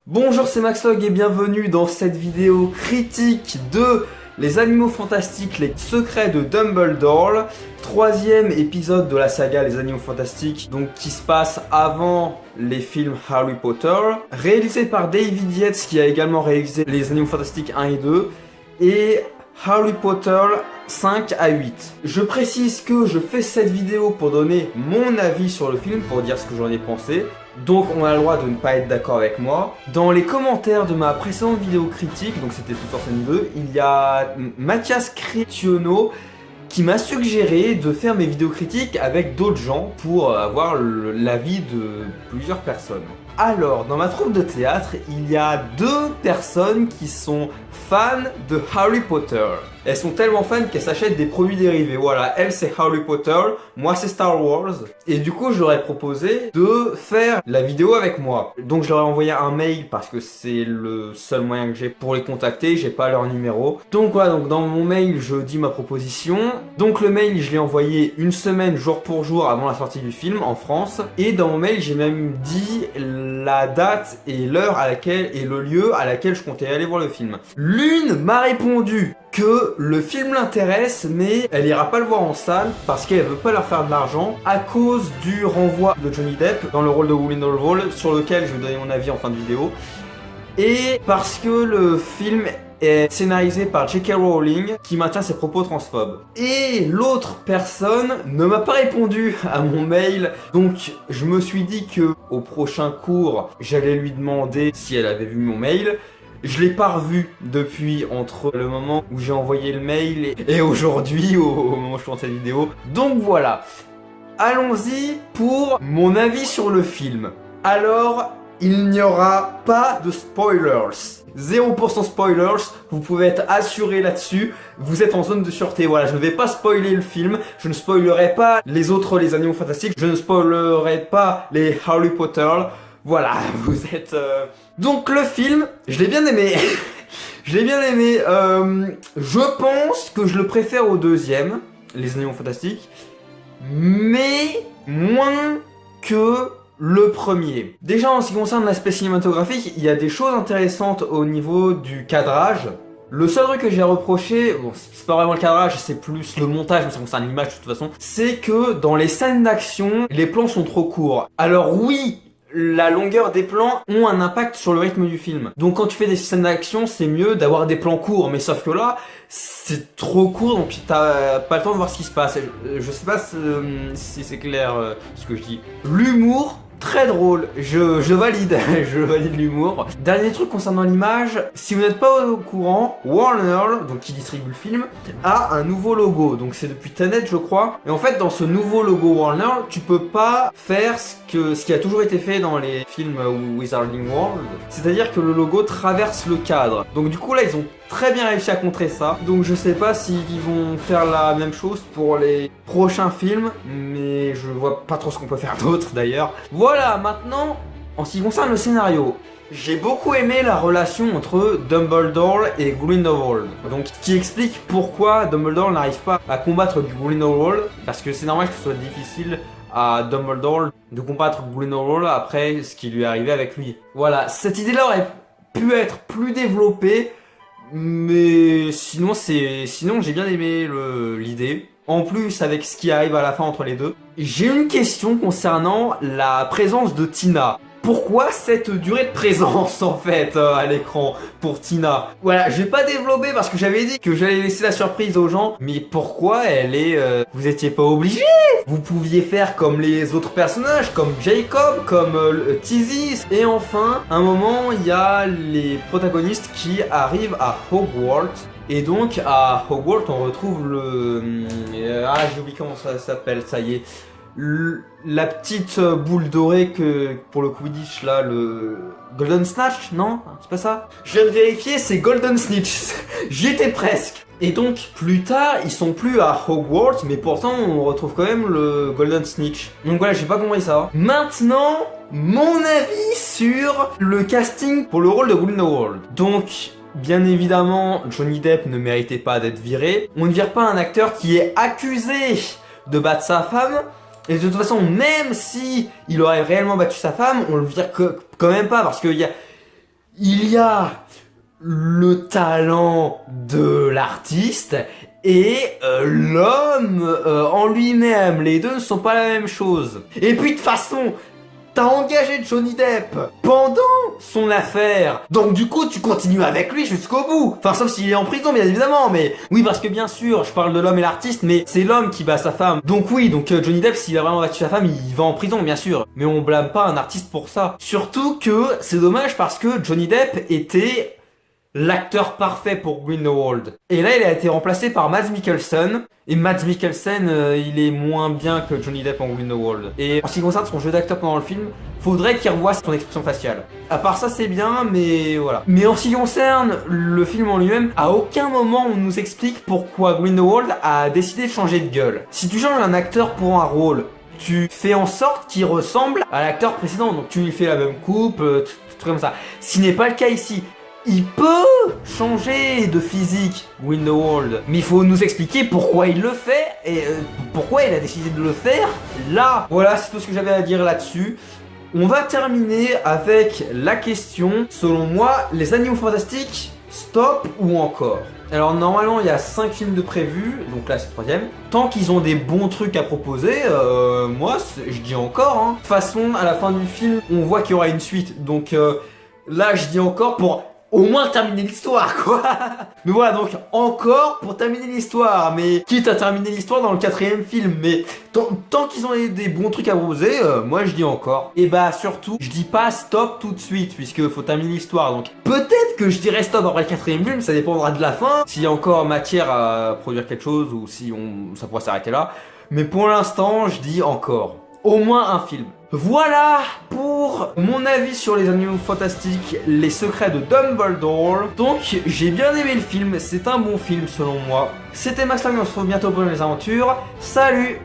Bonjour, c'est Maxlog et bienvenue dans cette vidéo critique de Les Animaux Fantastiques, les secrets de Dumbledore, troisième épisode de la saga Les Animaux Fantastiques, donc qui se passe avant les films Harry Potter, réalisé par David Yates qui a également réalisé Les Animaux Fantastiques 1 et 2, et Harry Potter 5 à 8. Je précise que je fais cette vidéo pour donner mon avis sur le film, pour dire ce que j'en ai pensé. Donc on a le droit de ne pas être d'accord avec moi. Dans les commentaires de ma précédente vidéo critique, donc c'était tout sur scène 2, il y a Mathias Cretiono qui m'a suggéré de faire mes vidéos critiques avec d'autres gens pour avoir l'avis de plusieurs personnes. Alors, dans ma troupe de théâtre, il y a deux personnes qui sont fans de Harry Potter. Elles sont tellement fans qu'elles s'achètent des produits dérivés. Voilà, elle c'est Harry Potter, moi c'est Star Wars. Et du coup, je leur ai proposé de faire la vidéo avec moi. Donc je leur ai envoyé un mail parce que c'est le seul moyen que j'ai pour les contacter, j'ai pas leur numéro. Donc voilà, donc dans mon mail, je dis ma proposition. Donc le mail, je l'ai envoyé une semaine jour pour jour avant la sortie du film en France. Et dans mon mail, j'ai même dit la date et l'heure à laquelle et le lieu à laquelle je comptais aller voir le film. L'une m'a répondu que le film l'intéresse, mais elle ira pas le voir en salle parce qu'elle veut pas leur faire de l'argent à cause du renvoi de Johnny Depp dans le rôle de Grindelwald, sur lequel je vais donner mon avis en fin de vidéo, et parce que le film est scénarisé par J.K. Rowling qui maintient ses propos transphobes. Et l'autre personne ne m'a pas répondu à mon mail, donc je me suis dit que au prochain cours, j'allais lui demander si elle avait vu mon mail. Je l'ai pas revu depuis entre le moment où j'ai envoyé le mail et aujourd'hui, au moment où je tourne cette vidéo. Donc voilà, allons-y pour mon avis sur le film. Alors, il n'y aura pas de spoilers. 0% spoilers, vous pouvez être assuré là-dessus, vous êtes en zone de sûreté. Voilà, je ne vais pas spoiler le film, je ne spoilerai pas les autres Les Animaux Fantastiques, je ne spoilerai pas les Harry Potter. Voilà, vous êtes... Donc le film, je l'ai bien aimé. Je l'ai bien aimé. Je pense que je le préfère au deuxième, Les Animaux Fantastiques, mais moins que le premier. Déjà en ce qui concerne l'aspect cinématographique, il y a des choses intéressantes au niveau du cadrage. Le seul truc que j'ai reproché, bon c'est pas vraiment le cadrage, c'est plus le montage, mais ça concerne l'image de toute façon, c'est que dans les scènes d'action, les plans sont trop courts. Alors oui, la longueur des plans ont un impact sur le rythme du film. Donc quand tu fais des scènes d'action, c'est mieux d'avoir des plans courts, mais sauf que là, c'est trop court, donc t'as pas le temps de voir ce qui se passe. Je sais pas si c'est clair ce que je dis. L'humour, très drôle, je valide, je valide l'humour. Dernier truc concernant l'image, si vous n'êtes pas au courant, Warner, donc qui distribue le film, a un nouveau logo, donc c'est depuis Tenet je crois. Et en fait dans ce nouveau logo Warner, tu peux pas faire ce qui a toujours été fait dans les films Wizarding World, c'est-à-dire que le logo traverse le cadre. Donc du coup là ils ont très bien réussi à contrer ça. Donc je sais pas s'ils vont faire la même chose pour les prochains films, mais je vois pas trop ce qu'on peut faire d'autre d'ailleurs. Voilà, maintenant, en ce qui concerne le scénario, j'ai beaucoup aimé la relation entre Dumbledore et Grindelwald. Donc, ce qui explique pourquoi Dumbledore n'arrive pas à combattre Grindelwald, parce que c'est normal que ce soit difficile à Dumbledore de combattre Grindelwald après ce qui lui est arrivé avec lui. Voilà, cette idée-là aurait pu être plus développée, mais sinon j'ai bien aimé l'idée. En plus, avec ce qui arrive à la fin entre les deux, j'ai une question concernant la présence de Tina. Pourquoi cette durée de présence en fait à l'écran pour Tina? Voilà, je vais pas développer parce que j'avais dit que j'allais laisser la surprise aux gens, mais pourquoi elle est... Vous étiez pas obligé? Vous pouviez faire comme les autres personnages, comme Jacob, comme Tizzy. Et enfin, à un moment, il y a les protagonistes qui arrivent à Hogwarts. Et donc à Hogwarts on retrouve j'ai oublié comment ça s'appelle, ça y est. La petite boule dorée que pour le Quidditch là, le Golden Snatch, non? C'est pas ça? Je viens de vérifier, c'est Golden Snitch. J'y étais presque. Et donc plus tard, ils sont plus à Hogwarts, mais pourtant on retrouve quand même le Golden Snitch. Donc voilà, j'ai pas compris ça. Maintenant, mon avis sur le casting pour le rôle de Grindelwald. Donc bien évidemment, Johnny Depp ne méritait pas d'être viré. On ne vire pas un acteur qui est accusé de battre sa femme. Et de toute façon, même si il aurait réellement battu sa femme, on le vire quand même pas parce qu'il y a Il y a le talent de l'artiste et l'homme en lui-même. Les deux ne sont pas la même chose. Et puis de toute façon, t'as engagé Johnny Depp pendant son affaire. Donc du coup, tu continues avec lui jusqu'au bout. Enfin, sauf s'il est en prison, bien évidemment. Mais oui, parce que bien sûr, je parle de l'homme et l'artiste, mais c'est l'homme qui bat sa femme. Donc oui, donc Johnny Depp, s'il a vraiment battu sa femme, il va en prison, bien sûr. Mais on blâme pas un artiste pour ça. Surtout que c'est dommage parce que Johnny Depp était l'acteur parfait pour Grindelwald. Et là, il a été remplacé par Mads Mikkelsen. Et Mads Mikkelsen, il est moins bien que Johnny Depp en Grindelwald. Et en ce qui concerne son jeu d'acteur pendant le film, faudrait qu'il revoie son expression faciale. À part ça, c'est bien, mais voilà. Mais en ce qui concerne le film en lui-même, à aucun moment on nous explique pourquoi Grindelwald a décidé de changer de gueule. Si tu changes un acteur pour un rôle, tu fais en sorte qu'il ressemble à l'acteur précédent. Donc tu lui fais la même coupe, tout comme ça. Ce qui n'est pas le cas ici. Il peut changer de physique, Grindelwald, mais il faut nous expliquer pourquoi il le fait et pourquoi il a décidé de le faire là. Voilà, c'est tout ce que j'avais à dire là-dessus. On va terminer avec la question, selon moi, les animaux fantastiques, stop ou encore? Alors normalement il y a 5 films de prévus, donc là c'est le 3ème. Tant qu'ils ont des bons trucs à proposer, moi je dis encore. Hein. De toute façon, à la fin du film, on voit qu'il y aura une suite, donc là je dis encore pour au moins terminer l'histoire, quoi. Mais voilà, donc encore pour terminer l'histoire, mais quitte à terminer l'histoire dans le 4ème film, mais tant qu'ils ont des bons trucs à proposer, moi je dis encore. Et bah surtout, je dis pas stop tout de suite, puisque faut terminer l'histoire, donc peut-être que je dirais stop après le 4ème film, ça dépendra de la fin, s'il y a encore matière à produire quelque chose, ou si ça pourrait s'arrêter là, mais pour l'instant, je dis encore. Au moins un film. Voilà pour mon avis sur les animaux fantastiques, les secrets de Dumbledore. Donc j'ai bien aimé le film, c'est un bon film selon moi. C'était Max Lang, on se retrouve bientôt pour les aventures. Salut!